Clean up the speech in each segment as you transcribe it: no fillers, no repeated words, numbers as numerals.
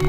The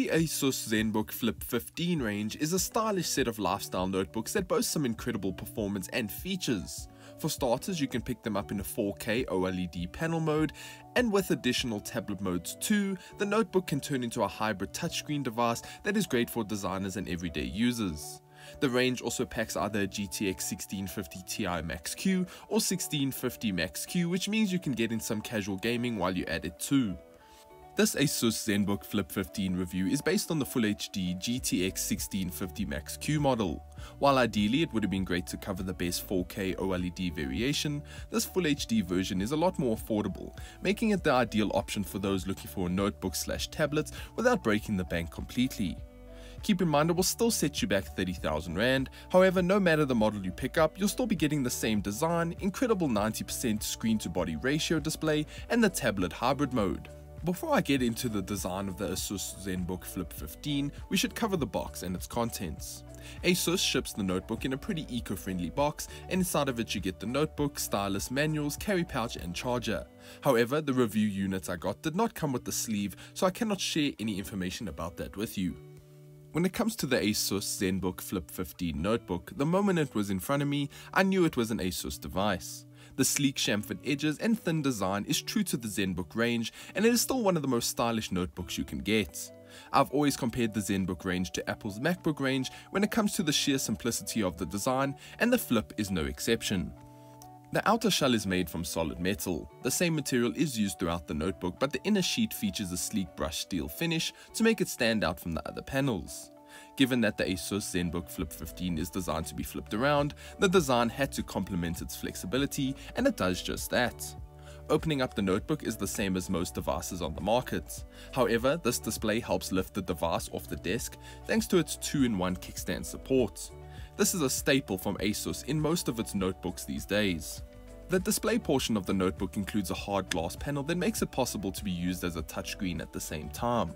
ASUS ZenBook Flip 15 range is a stylish set of lifestyle notebooks that boast some incredible performance and features. For starters, you can pick them up in a 4K OLED panel mode, and with additional tablet modes too, the notebook can turn into a hybrid touchscreen device that is great for designers and everyday users. The range also packs either a GTX 1650 Ti MaxQ or 1650 MaxQ, which means you can get in some casual gaming while you add it too. This ASUS ZenBook Flip 15 review is based on the Full HD GTX 1650 MaxQ model. While ideally it would have been great to cover the best 4K OLED variation, this Full HD version is a lot more affordable, making it the ideal option for those looking for a notebook/tablet without breaking the bank completely. Keep in mind it will still set you back 30,000 Rand, however no matter the model you pick up, you'll still be getting the same design, incredible 90% screen to body ratio display, and the tablet hybrid mode. Before I get into the design of the ASUS ZenBook Flip 15, we should cover the box and its contents. ASUS ships the notebook in a pretty eco-friendly box, and inside of it you get the notebook, stylus, manuals, carry pouch and charger. However, the review units I got did not come with the sleeve, so I cannot share any information about that with you. When it comes to the ASUS ZenBook Flip 15 notebook, the moment it was in front of me, I knew it was an ASUS device. The sleek chamfered edges and thin design is true to the ZenBook range, and it is still one of the most stylish notebooks you can get. I've always compared the ZenBook range to Apple's MacBook range when it comes to the sheer simplicity of the design, and the Flip is no exception. The outer shell is made from solid metal. The same material is used throughout the notebook, but the inner sheet features a sleek brushed steel finish to make it stand out from the other panels. Given that the ASUS ZenBook Flip 15 is designed to be flipped around, the design had to complement its flexibility, and it does just that. Opening up the notebook is the same as most devices on the market. However, this display helps lift the device off the desk thanks to its 2-in-1 kickstand support. This is a staple from ASUS in most of its notebooks these days. The display portion of the notebook includes a hard glass panel that makes it possible to be used as a touchscreen at the same time.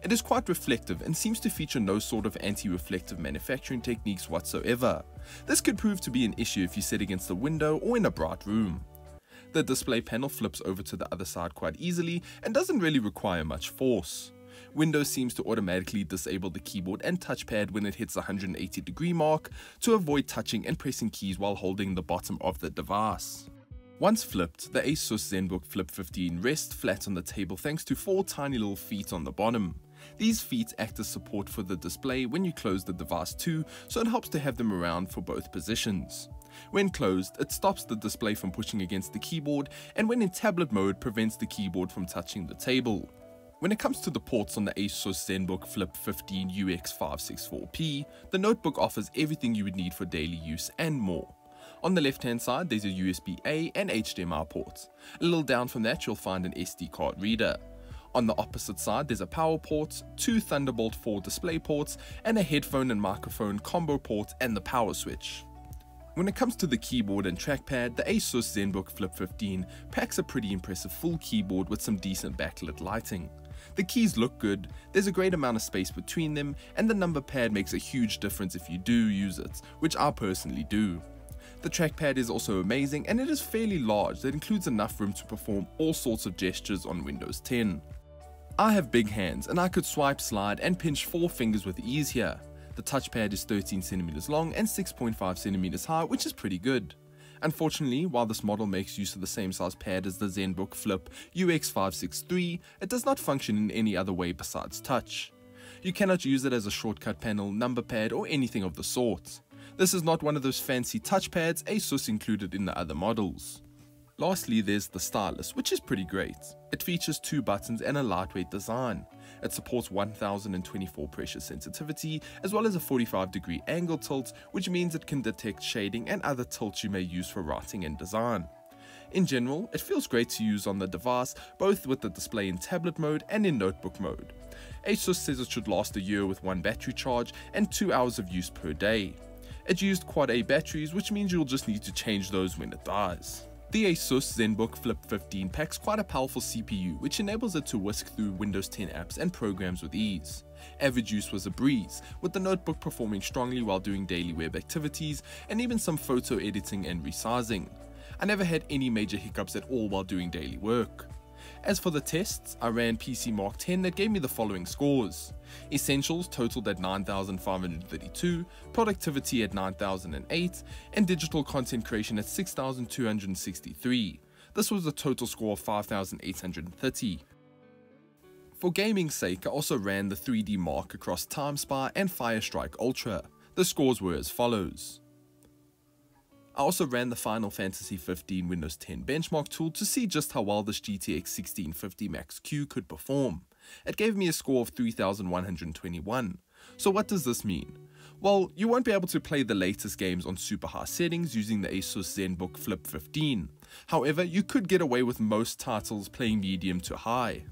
It is quite reflective and seems to feature no sort of anti-reflective manufacturing techniques whatsoever. This could prove to be an issue if you sit against a window or in a bright room. The display panel flips over to the other side quite easily and doesn't really require much force. Windows seems to automatically disable the keyboard and touchpad when it hits the 180-degree mark to avoid touching and pressing keys while holding the bottom of the device. Once flipped, the ASUS ZenBook Flip 15 rests flat on the table thanks to 4 tiny little feet on the bottom. These feet act as support for the display when you close the device too, so it helps to have them around for both positions. When closed, it stops the display from pushing against the keyboard, and when in tablet mode prevents the keyboard from touching the table. When it comes to the ports on the ASUS ZenBook Flip 15 UX564P, the notebook offers everything you would need for daily use and more. On the left hand side there's a USB-A and HDMI port. A little down from that you'll find an SD card reader. On the opposite side there's a power port, 2 Thunderbolt 4 display ports, and a headphone and microphone combo port and the power switch. When it comes to the keyboard and trackpad, the ASUS ZenBook Flip 15 packs a pretty impressive full keyboard with some decent backlit lighting. The keys look good, there's a great amount of space between them, and the number pad makes a huge difference if you do use it, which I personally do. The trackpad is also amazing, and it is fairly large that includes enough room to perform all sorts of gestures on Windows 10. I have big hands and I could swipe, slide and pinch 4 fingers with ease here. The touchpad is 13cm long and 6.5cm high, which is pretty good. Unfortunately, while this model makes use of the same size pad as the ZenBook Flip UX563, it does not function in any other way besides touch. You cannot use it as a shortcut panel, number pad or anything of the sort. This is not one of those fancy touchpads ASUS included in the other models. Lastly, there's the stylus, which is pretty great. It features 2 buttons and a lightweight design. It supports 1024 pressure sensitivity as well as a 45-degree angle tilt, which means it can detect shading and other tilts you may use for writing and design. In general, it feels great to use on the device, both with the display in tablet mode and in notebook mode. ASUS says it should last a year with 1 battery charge and 2 hours of use per day. It used Quad A batteries, which means you'll just need to change those when it dies. The ASUS ZenBook Flip 15 packs quite a powerful CPU, which enables it to whisk through Windows 10 apps and programs with ease. Average use was a breeze, with the notebook performing strongly while doing daily web activities and even some photo editing and resizing. I never had any major hiccups at all while doing daily work. As for the tests, I ran PC Mark 10 that gave me the following scores. Essentials totaled at 9,532, productivity at 9,008, and digital content creation at 6,263. This was a total score of 5,830. For gaming's sake, I also ran the 3D Mark across TimeSpy and Firestrike Ultra. The scores were as follows. I also ran the Final Fantasy 15 Windows 10 benchmark tool to see just how well this GTX 1650 MaxQ could perform. It gave me a score of 3,121. So what does this mean? Well, you won't be able to play the latest games on super high settings using the ASUS ZenBook Flip 15. However, you could get away with most titles playing medium to high.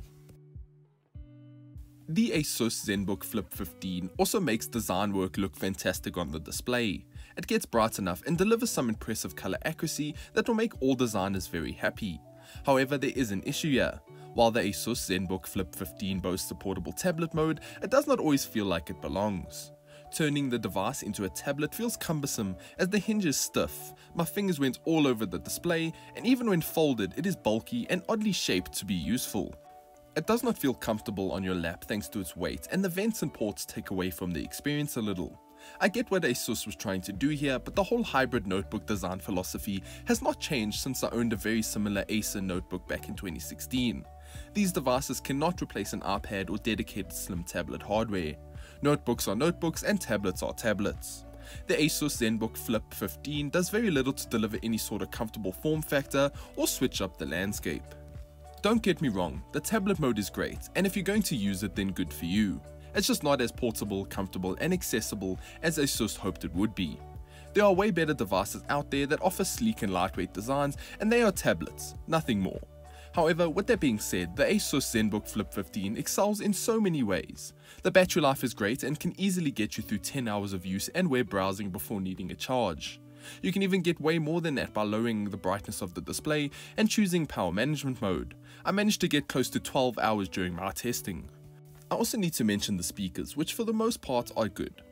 The ASUS ZenBook Flip 15 also makes design work look fantastic on the display. It gets bright enough and delivers some impressive color accuracy that will make all designers very happy. However, there is an issue here. While the ASUS ZenBook Flip 15 boasts a portable tablet mode, it does not always feel like it belongs. Turning the device into a tablet feels cumbersome as the hinge is stiff, my fingers went all over the display, and even when folded it is bulky and oddly shaped to be useful. It does not feel comfortable on your lap thanks to its weight, and the vents and ports take away from the experience a little. I get what ASUS was trying to do here, but the whole hybrid notebook design philosophy has not changed since I owned a very similar Acer notebook back in 2016. These devices cannot replace an iPad or dedicated slim tablet hardware. Notebooks are notebooks and tablets are tablets. The ASUS ZenBook Flip 15 does very little to deliver any sort of comfortable form factor or switch up the landscape. Don't get me wrong, the tablet mode is great, and if you're going to use it then good for you. It's just not as portable, comfortable and accessible as ASUS hoped it would be. There are way better devices out there that offer sleek and lightweight designs, and they are tablets, nothing more. However, with that being said, the ASUS ZenBook Flip 15 excels in so many ways. The battery life is great and can easily get you through 10 hours of use and web browsing before needing a charge. You can even get way more than that by lowering the brightness of the display and choosing power management mode. I managed to get close to 12 hours during my testing. I also need to mention the speakers, which for the most part are good.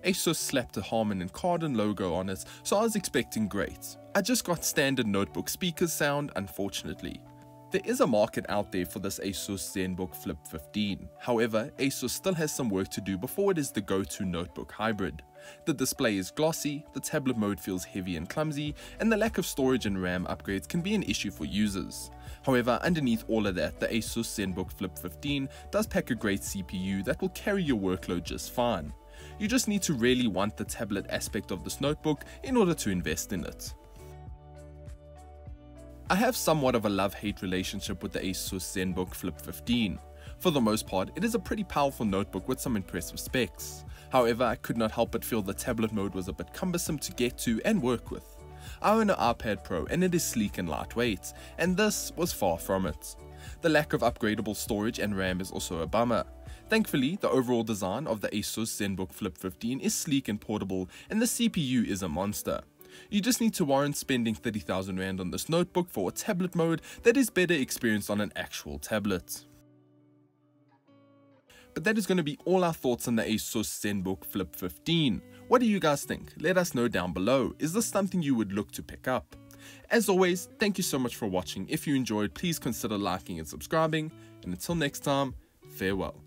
ASUS slapped a Harman and Kardon logo on it, so I was expecting great. I just got standard notebook speakers sound, unfortunately. There is a market out there for this ASUS ZenBook Flip 15. However, ASUS still has some work to do before it is the go-to notebook hybrid. The display is glossy, the tablet mode feels heavy and clumsy, and the lack of storage and RAM upgrades can be an issue for users. However, underneath all of that, the ASUS ZenBook Flip 15 does pack a great CPU that will carry your workload just fine. You just need to really want the tablet aspect of this notebook in order to invest in it. I have somewhat of a love-hate relationship with the ASUS ZenBook Flip 15. For the most part, it is a pretty powerful notebook with some impressive specs. However, I could not help but feel the tablet mode was a bit cumbersome to get to and work with. I own an iPad Pro and it is sleek and lightweight, and this was far from it. The lack of upgradable storage and RAM is also a bummer. Thankfully, the overall design of the ASUS ZenBook Flip 15 is sleek and portable, and the CPU is a monster. You just need to warrant spending 30,000 Rand on this notebook for a tablet mode that is better experienced on an actual tablet. But that is going to be all our thoughts on the ASUS ZenBook Flip 15. What do you guys think? Let us know down below. Is this something you would look to pick up? As always, thank you so much for watching. If you enjoyed, please consider liking and subscribing. And until next time, farewell.